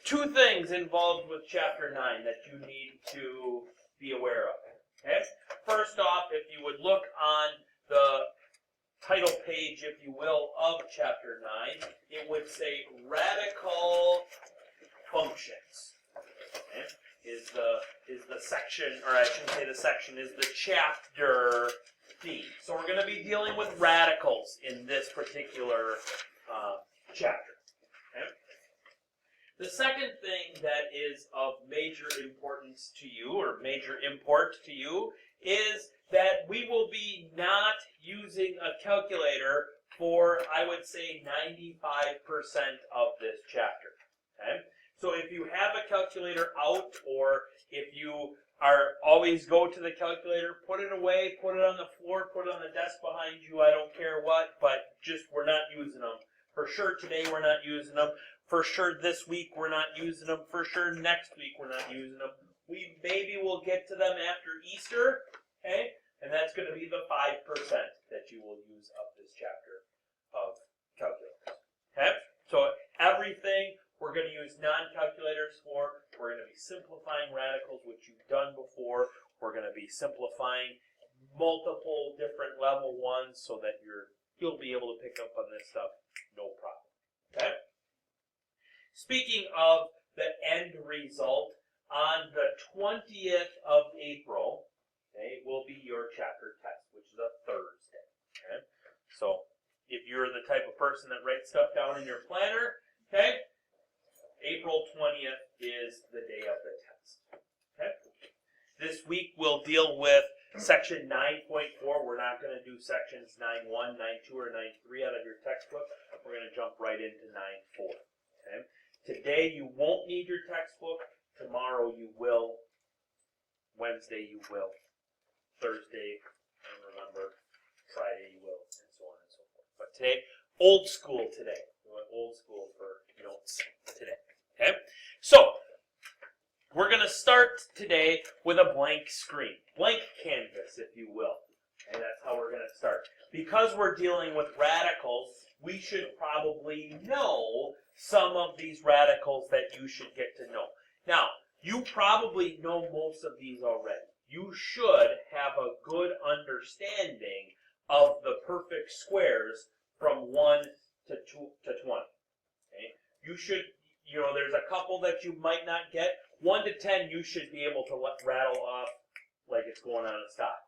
two things involved with Chapter 9 that you need to be aware of. Okay? First off, if you would look on the title page, if you will, of Chapter 9, it would say Radical Functions. Okay? Is the section, or I shouldn't say the section, is the chapter theme. So we're going to be dealing with radicals in this particular chapter. Okay? The second thing that is of major importance to you, or major import to you, is that we will be not using a calculator for, I would say, 95% of this chapter. Okay? So if you have a calculator out, or if you are always go to the calculator, put it away, put it on the floor, put it on the desk behind you, I don't care what, but just we're not using them. For sure today we're not using them. For sure this week we're not using them. For sure next week we're not using them. We maybe will get to them after Easter, okay? And that's going to be the 5% that you will use of this chapter of calculators. Okay? So everything we're going to use non-calculators for. We're going to be simplifying radicals, which you've done before. We're going to be simplifying multiple different level ones so that you'll be able to pick up on this stuff no problem. Okay? Speaking of the end result, on the 20th of April, okay, will be your chapter test, which is a Thursday. Okay? So if you're the type of person that writes stuff down in your planner, okay, April 20th is the day of the test. Okay? This week we'll deal with section 9.4. We're not going to do sections 9.1, 9.2, or 9.3 out of your textbook. We're going to jump right into 9.4. Okay? Today you won't need your textbook. Tomorrow you will. Wednesday you will. Thursday, I don't remember. Friday you will, and so on and so forth. But today, old school today. We went old school for notes today. Okay? So, we're going to start today with a blank screen. Blank canvas, if you will. Okay, that's how we're going to start. Because we're dealing with radicals, we should probably know some of these radicals that you should get to know. Now, you probably know most of these already. You should have a good understanding of the perfect squares from 1 to 20. Okay? You should, there's a couple that you might not get. 1 to 10, you should be able to rattle off like it's going on a stop.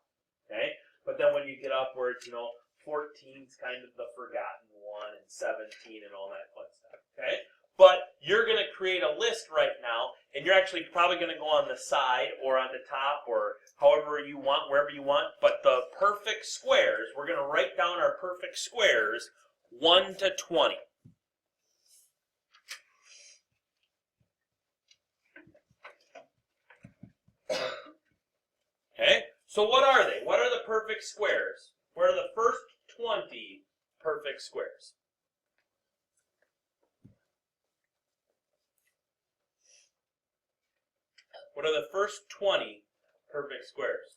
Okay? But then when you get upwards, 14's kind of the forgotten one, and 17 and all that fun stuff. Okay? But you're going to create a list right now, and you're actually probably going to go on the side or on the top or however you want, wherever you want. But the perfect squares, we're going to write down our perfect squares 1 to 20. Okay, so what are they? What are the perfect squares? What are the first 20 perfect squares? What are the first 20 perfect squares?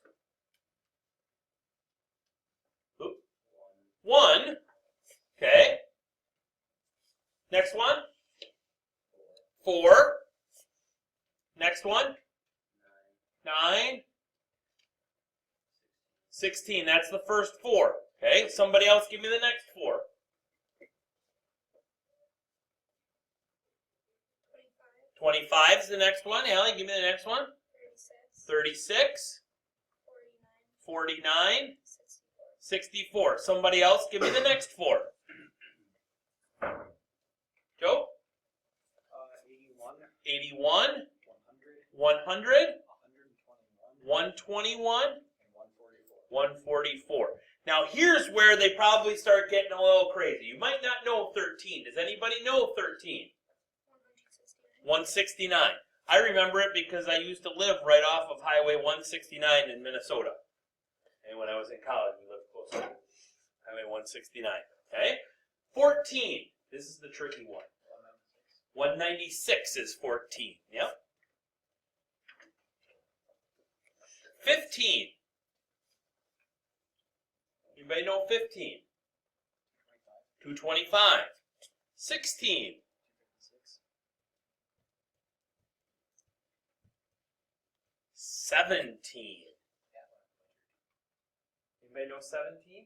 Oop. 1. Okay. Next one? 4. Next one? 9. 16. That's the first 4. Okay. Somebody else give me the next 4. 25 is the next one. Allie, give me the next one. 36. 49. 64. Somebody else give me the next 4. Joe? 81. 100. 121. 144. Now here's where they probably start getting a little crazy. You might not know 13. Does anybody know 13? 169. I remember it because I used to live right off of Highway 169 in Minnesota. And when I was in college, we lived close to Highway 169. Okay? 14. This is the tricky one. 196 is 14. Yep. 15. Anybody know 15? 225. 16. 17. Anybody know 17?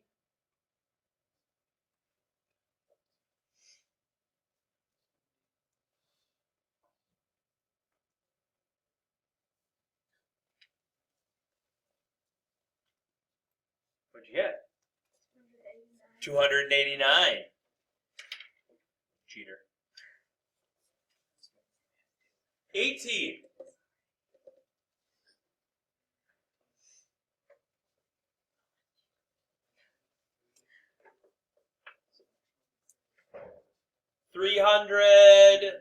What'd you get? 289. Cheater. 18. $324.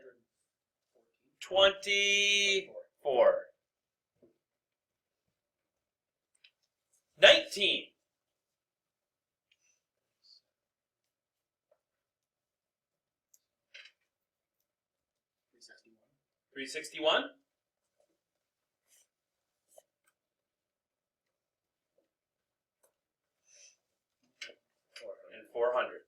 19. 361. And 400.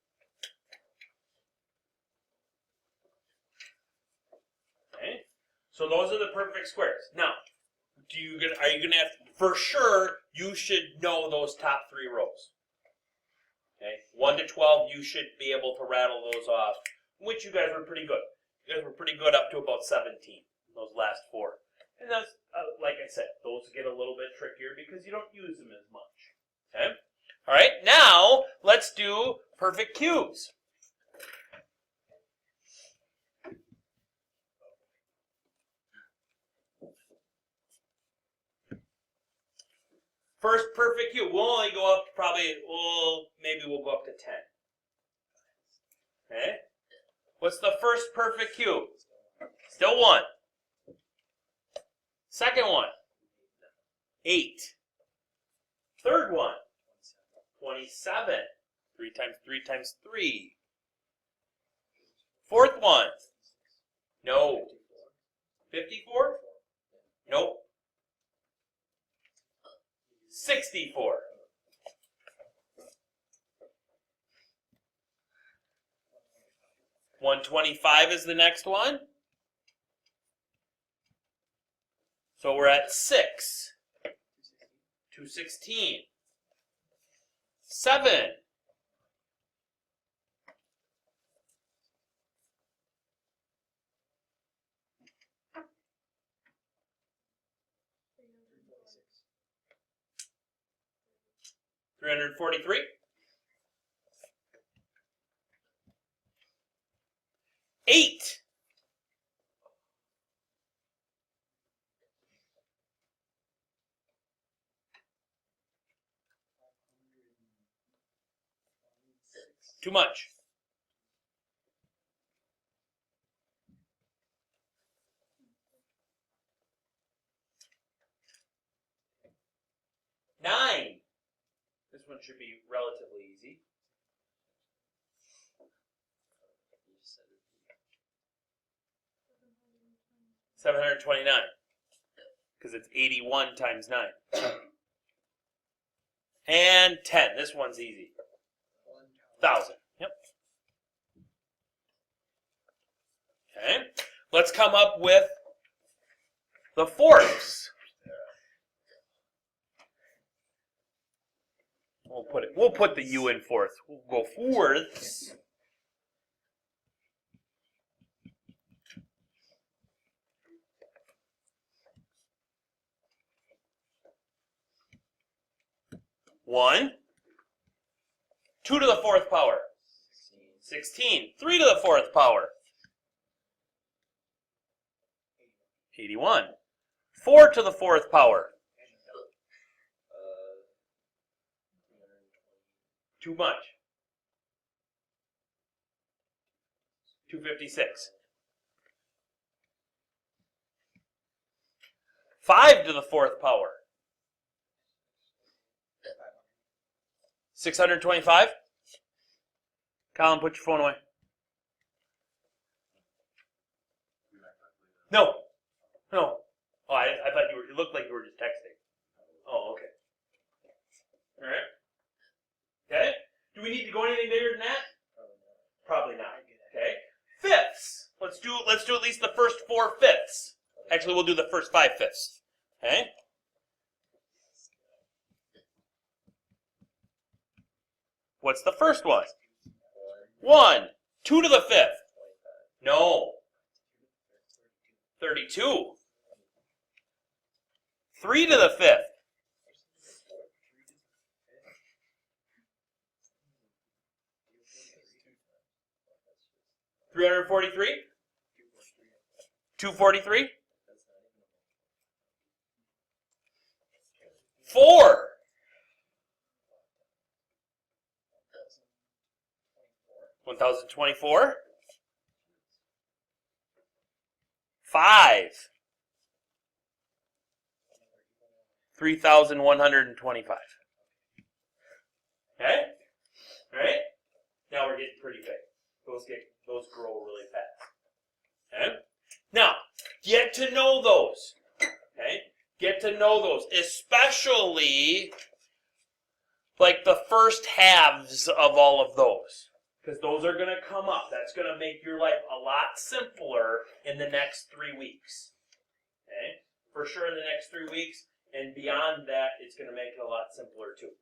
Okay. So those are the perfect squares. Now, are you gonna have to, for sure you should know those top 3 rows. Okay. 1 to 12 you should be able to rattle those off, which you guys were pretty good. You guys were pretty good up to about 17, those last 4. And that's, like I said, those get a little bit trickier because you don't use them as much. Okay? All right, now let's do perfect cubes. First perfect cube, we'll only go up maybe we'll go up to 10. Okay? What's the first perfect cube? Still 1. Second one, 8. Third one, 27. 3 times 3 times 3. Fourth one, no. 54? Nope. 64. $125 is the next one. So we're at 6. 216. 7. 343. 8. 'Too much. 9. This one should be relatively easy. 729. Because it's 81 times 9. And 10. This one's easy. 1,000. Yep. Okay. Let's come up with the fourths. We'll put the U in fourth. We'll go fourths. One. 2 to the 4th power. 16. 3 to the 4th power. 81. 4 to the 4th power. Too much. 256. 5 to the 4th power. 625. Colin, put your phone away. No. Oh, I thought it looked like you were just texting. Oh, okay. All right. Okay. Do we need to go anything bigger than that? Probably not. Okay. Fifths. Let's do at least the first 4 fifths. Actually, we'll do the first 5 fifths. Okay. What's the first one? 1. 2 to the 5th. No. 32. 3 to the 5th. 343? 243? 4. 1024? 5. 3,125. Okay? Alright? Now we're getting pretty big. Those grow really fast. Okay? Now, get to know those. Okay? Get to know those. Especially like the first halves of all of those. Because those are going to come up. That's going to make your life a lot simpler in the next 3 weeks. Okay? For sure in the next 3 weeks. And beyond that, it's going to make it a lot simpler too.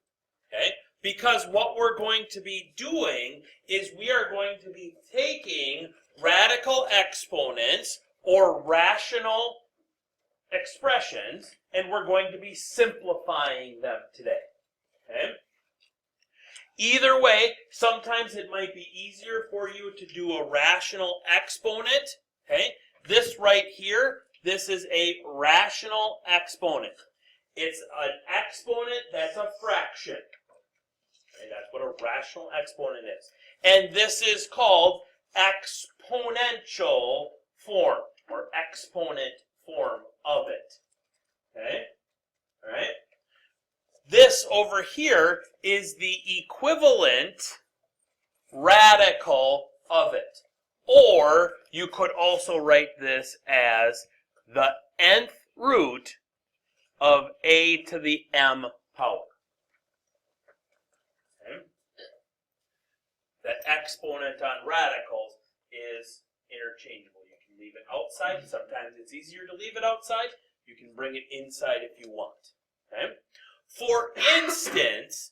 Okay? Because what we're going to be doing is we are going to be taking radical exponents or rational expressions, and we're going to be simplifying them today. Okay? Either way, sometimes it might be easier for you to do a rational exponent. Okay? This right here, this is a rational exponent. It's an exponent that's a fraction. Okay, that's what a rational exponent is. And this is called exponential form, or exponent form of it. Okay? All right? This over here is the equivalent radical of it. Or you could also write this as the nth root of a to the m power. Okay? The exponent on radicals is interchangeable. You can leave it outside. Sometimes it's easier to leave it outside. You can bring it inside if you want. Okay? For instance,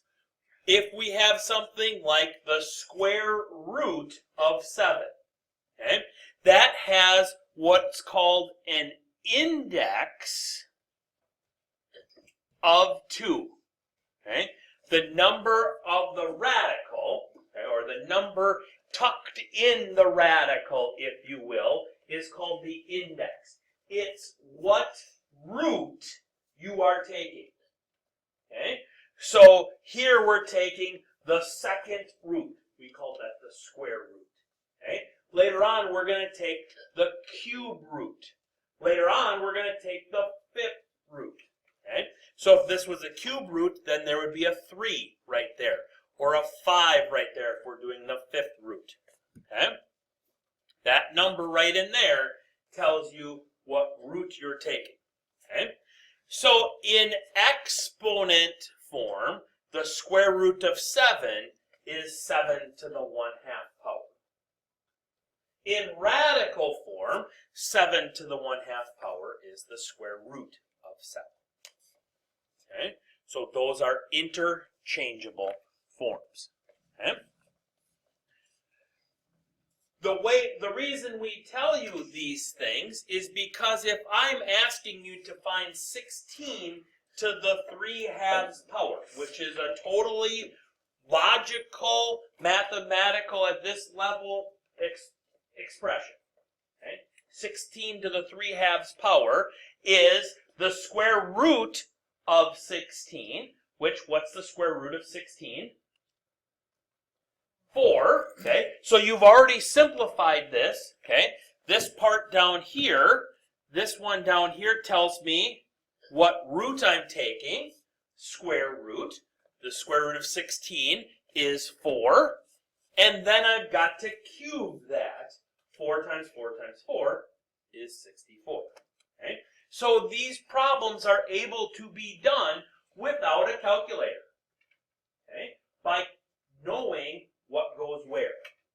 if we have something like the square root of 7, okay, that has what's called an index of 2. Okay? The number of the radical, okay, or the number tucked in the radical, if you will, is called the index. It's what root you are taking. Okay? So here we're taking the second root. We call that the square root. Okay? Later on, we're going to take the cube root. Later on, we're going to take the fifth root. Okay? So if this was a cube root, then there would be a 3 right there, or a 5 right there if we're doing the fifth root. Okay? That number right in there tells you what root you're taking. Okay? So in exponent form, the square root of 7 is 7 to the 1/2 power. In radical form, 7 to the 1/2 power is the square root of 7. Okay? So those are interchangeable forms. Okay? The reason we tell you these things is because if I'm asking you to find 16 to the 3/2 power, which is a totally logical, mathematical at this level expression, okay? 16 to the 3/2 power is the square root of 16, which, what's the square root of 16? 4, okay? So you've already simplified this, okay? This part down here, this one down here tells me what root I'm taking, square root. The square root of 16 is 4, and then I've got to cube that. 4 times 4 times 4 is 64, okay? So these problems are able to be done without a calculator, okay? By knowing what goes where.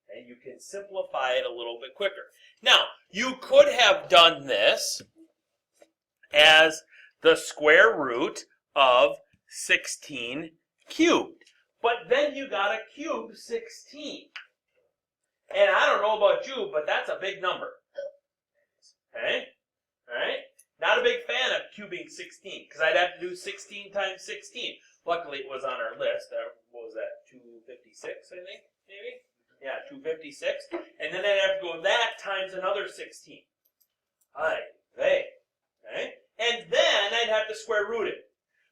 And you can simplify it a little bit quicker. Now, you could have done this as the square root of 16 cubed. But then you got to cube 16. And I don't know about you, but that's a big number. Okay? All right? Not a big fan of cubing 16, because I'd have to do 16 times 16. Luckily, it was on our list. What was that, 256, I think, maybe? Yeah, 256. And then I'd have to go that times another 16. Okay? And then I'd have to square root it.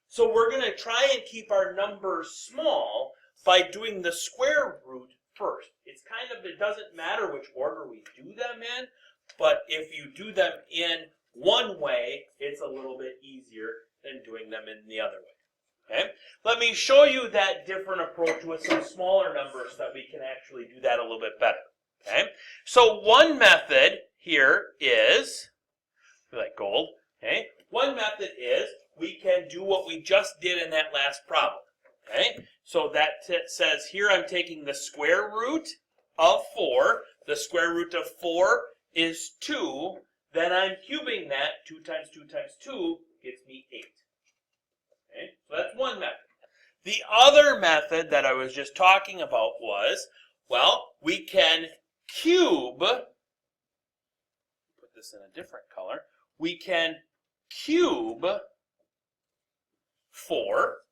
So we're going to try and keep our numbers small by doing the square root first. It's kind of, it doesn't matter which order we do them in, but if you do them in one way, it's a little bit easier than doing them in the other way. Okay? Let me show you that different approach with some smaller numbers so that we can actually do that a little bit better. Okay? So one method here is, like gold, okay? One method is we can do what we just did in that last problem. Okay? So that says here I'm taking the square root of 4. The square root of 4 is 2. Then I'm cubing that. 2 times 2 times 2 gets me 8. Okay? So that's one method. The other method that I was just talking about was, well, we can cube, put this in a different color, we can cube 4.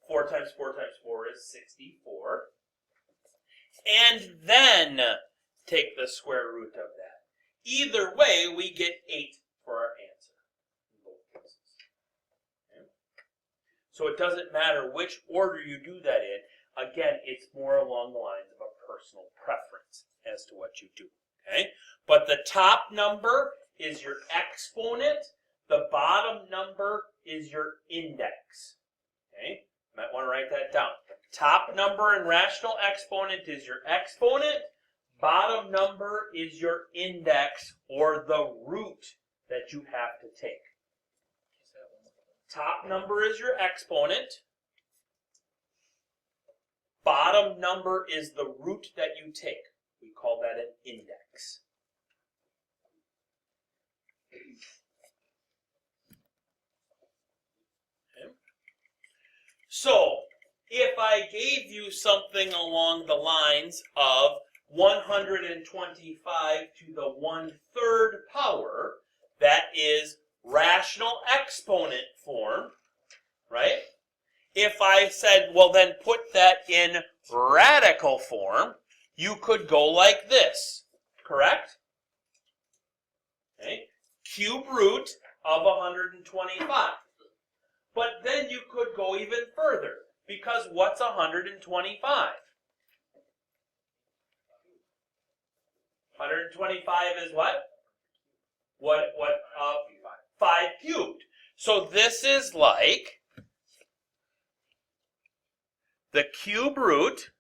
4 times 4 times 4 is 64. And then take the square root of that. Either way, we get 8 for our answer in both cases. Okay? So it doesn't matter which order you do that in. Again, it's more along the lines of a personal preference as to what you do. Okay? But the top number is your exponent. The bottom number is your index. Okay? You might want to write that down. Top number in rational exponent is your exponent. Bottom number is your index, or the root that you have to take. Top number is your exponent. Bottom number is the root that you take. We call that an index. Okay. So, if I gave you something along the lines of 125 to the 1/3 power, that is rational exponent form, right? If I said, well, then put that in radical form, you could go like this, correct? Okay. Cube root of 125. But then you could go even further, because what's 125? 125 is what? 5 cubed. So this is like the cube root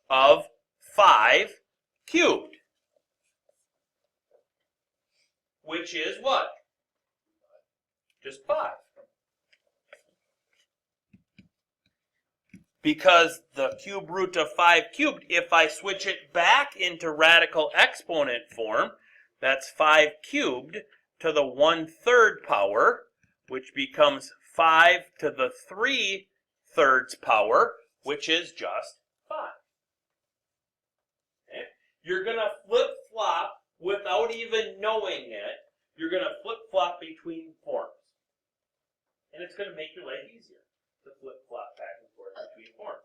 of 5 cubed. Which is what? Just 5. Because the cube root of 5 cubed, if I switch it back into radical exponent form, that's 5 cubed to the 1/3 power, which becomes 5 to the 3/3 power, which is just 5. Okay? You're going to flip-flop without even knowing it. You're going to flip-flop between forms. And it's going to make your life easier to flip-flop back and forth between forms.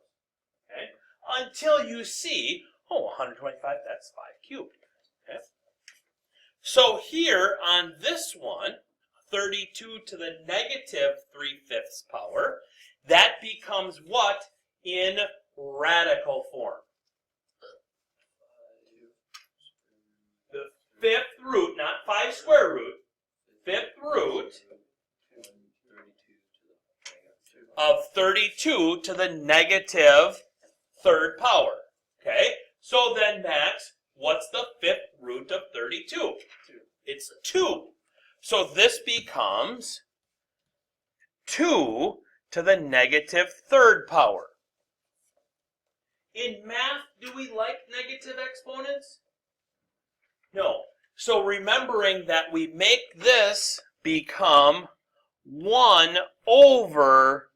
Okay? Until you see, oh, 125, that's 5 cubed. Okay? So here on this one, 32 to the negative 3/5 power, that becomes what in radical form? The 5th root, not 5 square root, 5th root of 32 to the negative 3rd power. Okay? So then, Max, what's the 5th root of 32? It's 2. So this becomes 2 to the negative 3rd power. In math, do we like negative exponents? No. So remembering that we make this become 1 over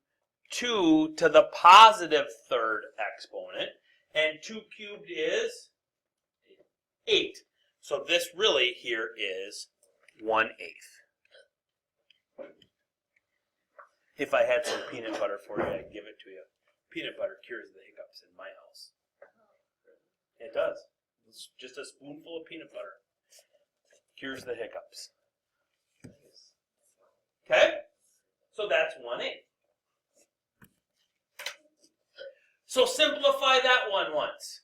2 to the positive third exponent. And 2 cubed is 8. So this really here is 1/8. If I had some peanut butter for you, I'd give it to you. Peanut butter cures the hiccups in my house. It does. It's just a spoonful of peanut butter. Cures the hiccups. Okay? So that's 1/8. So simplify that one once.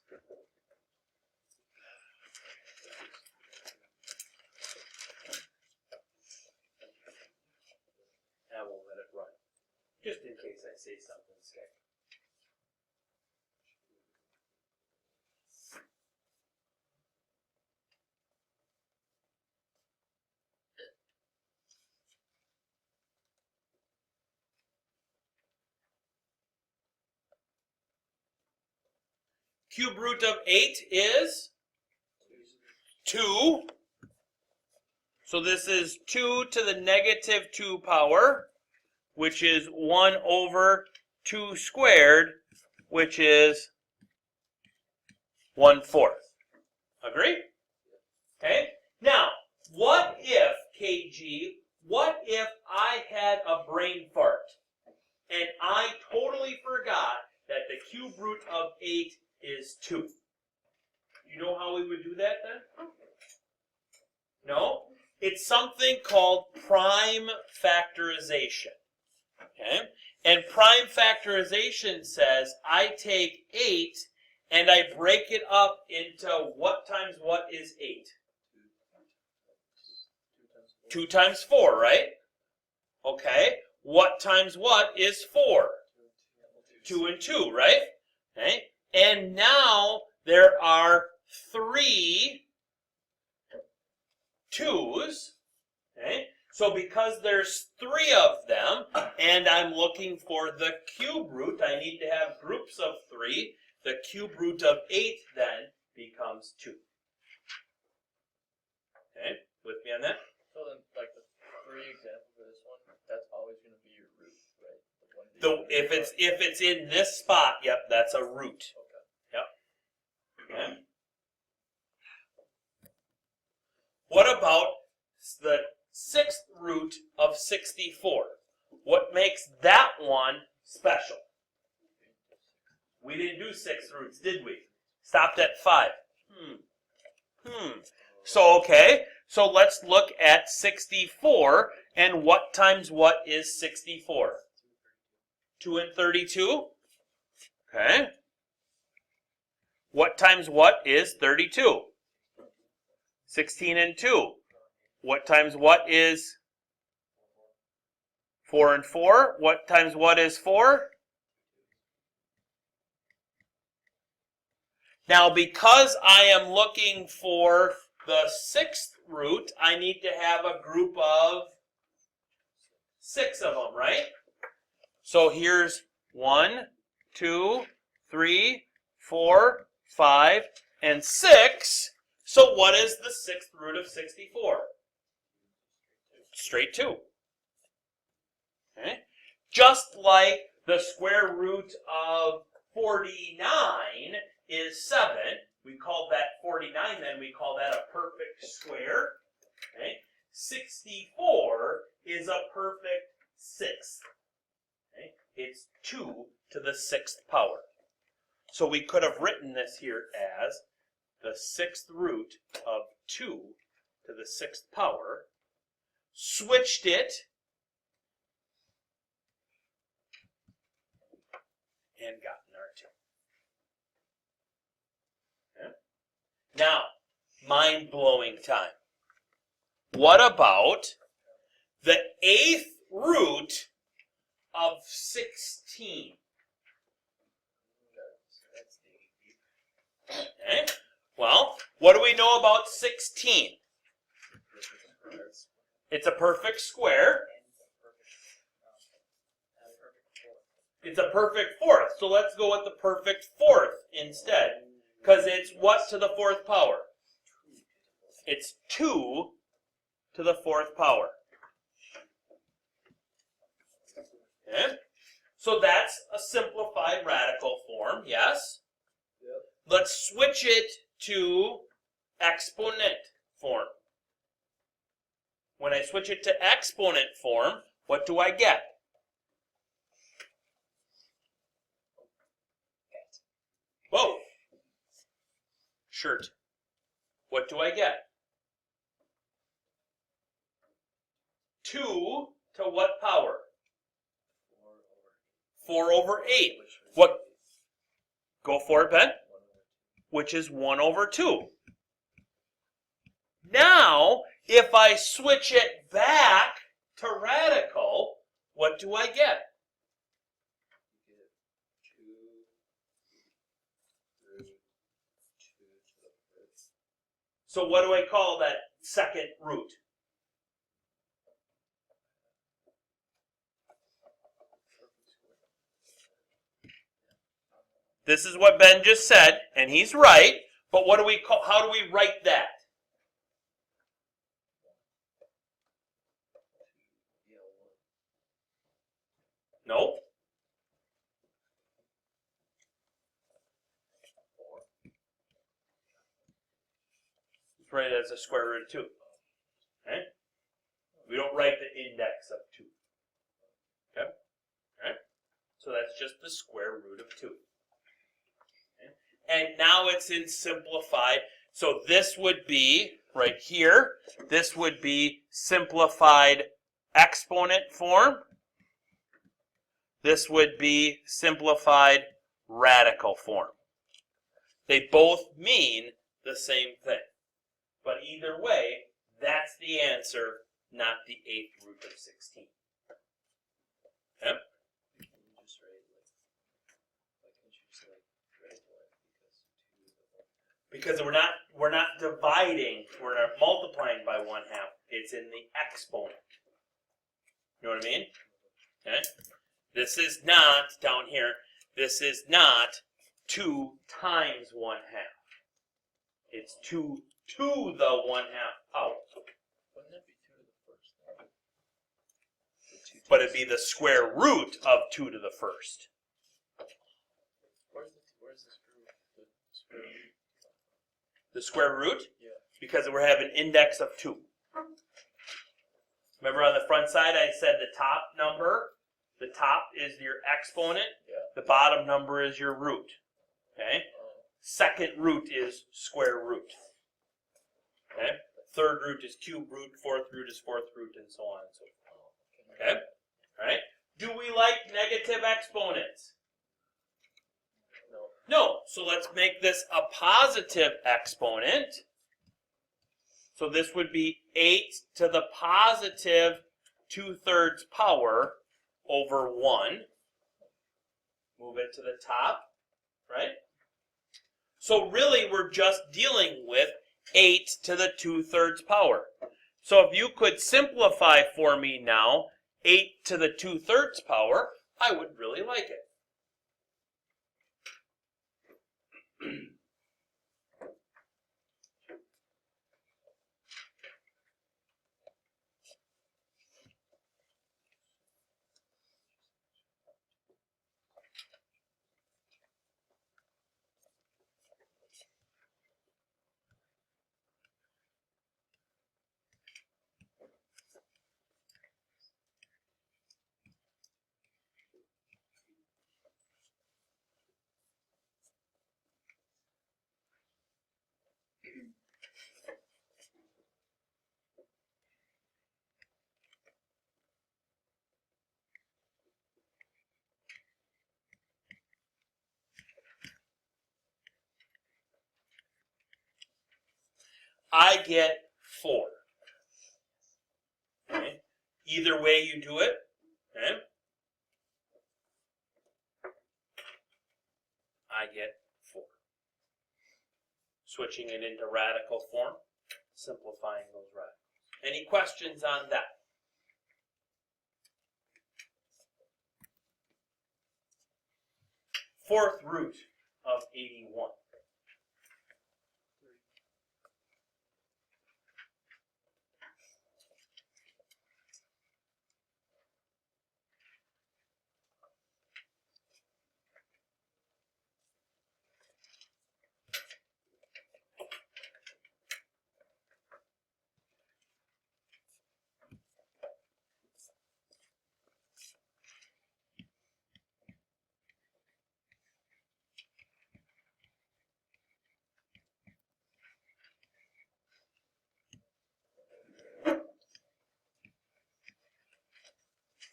I won't let it run. Just in case I say something scary. Cube root of 8 is 2. So this is 2 to the negative 2 power, which is 1 over 2 squared, which is 1/4. Agree? Okay? Now, what if, KG, what if I had a brain fart and I totally forgot that the cube root of 8 is 2? You know how we would do that then? No? It's something called prime factorization. Okay? And prime factorization says I take 8 and I break it up into what times what is 8? 2 times 4, right? Okay. What times what is 4? 2 and 2, right? Okay. And now there are 3 2's. Okay. So because there's 3 of them, and I'm looking for the cube root, I need to have groups of 3. The cube root of 8 then becomes 2. Okay, with me on that? So then, like the 3 example for this one, that's always going to be your root, right? If it's in this spot, yep, that's a root. Okay. Yep. Okay. What about the 6th root of 64? What makes that one special? We didn't do 6 roots, did we? Stopped at 5. So, okay, so let's look at 64, and what times what is 64? 2 and 32? Okay. What times what is 32? 16 and 2. What times what is 4 and 4? What times what is 4? Now, because I am looking for the 6th root, I need to have a group of 6 of them, right? So here's 1, 2, 3, 4, 5, and 6. So what is the 6th root of 64? Straight 2. Okay? Just like the square root of 49 is 7, we call that 49, then we call that a perfect square. Okay? 64 is a perfect 6th. Okay? It's 2 to the 6th power. So we could have written this here as the 6th root of 2 to the 6th power, switched it, and gotten our 2. Okay? Now, mind-blowing time. What about the 8th root of 16? Okay. Well, what do we know about 16? It's a perfect square. It's a perfect fourth. So let's go with the perfect fourth instead. Because it's what to the 4th power? It's 2 to the 4th power. Okay? So that's a simplified radical form, yes? Yep. Let's switch it to exponent form. When I switch it to exponent form, what do I get? Whoa. Shirt. What do I get? 2 to what power? 4 over 8. What? Go for it, Ben. Which is 1 over 2. Now, if I switch it back to radical, what do I get? So what do I call that second root? This is what Ben just said, and he's right, but what do we call, how do we write that? No? Let's write it as a square root of 2. Okay? We don't write the index of 2. Okay? Alright? So that's just the square root of 2. Okay? And now it's in simplified. So this would be, right here, this would be simplified exponent form. This would be simplified radical form. They both mean the same thing. But either way, that's the answer, not the 8th root of 16. Okay? Because we're not dividing, we're not multiplying by 1/2. It's in the exponent. You know what I mean? Okay? This is not, down here, this is not 2 times 1/2. It's 2 to the 1/2 power. Wouldn't that be 2 to the first? But it'd be the square root of 2 to the first. Where's the square root? The square root? Yeah. Because we have an index of 2. Remember on the front side I said the top number, the top is your exponent, Yeah. the bottom number is your root. Okay? Second root is square root. Okay? Third root is cube root, fourth root is fourth root, and so on and so forth. Okay? Alright? Do we like negative exponents? No. No. So let's make this a positive exponent. So this would be 8 to the positive 2/3 power over 1. Move it to the top, right? So really we're just dealing with 8 to the 2/3 power. So if you could simplify for me now 8 to the 2/3 power, I would really like it. I get 4. Okay? Either way you do it, okay? I get 4. Switching it into radical form, simplifying those radicals. Any questions on that? Fourth root of 81.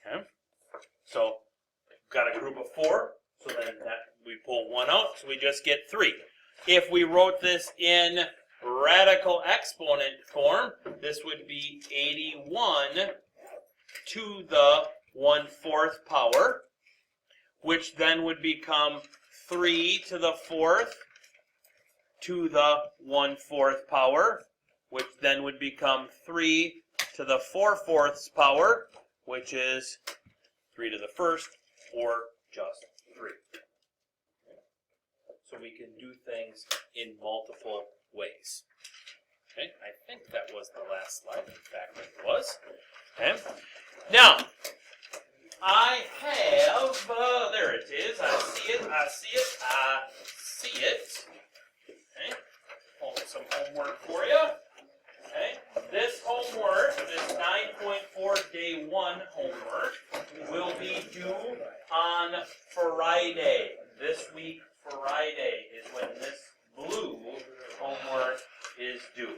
Okay. So got a group of 4. So then we pull 1 out, so we just get 3. If we wrote this in radical exponent form, this would be 81 to the 1/4 power, which then would become 3 to the 4th to the 1/4 power, which then would become 3 to the 4/4 power, which is 3 to the 1st, or just 3. So we can do things in multiple ways. Okay, I think that was the last slide. In fact, it was. Okay. Now, I have, there it is. I see it. Okay. Hold some homework for you. Okay. This homework, this 9.4 day 1 homework, will be due on Friday. This week, Friday, is when this blue homework is due.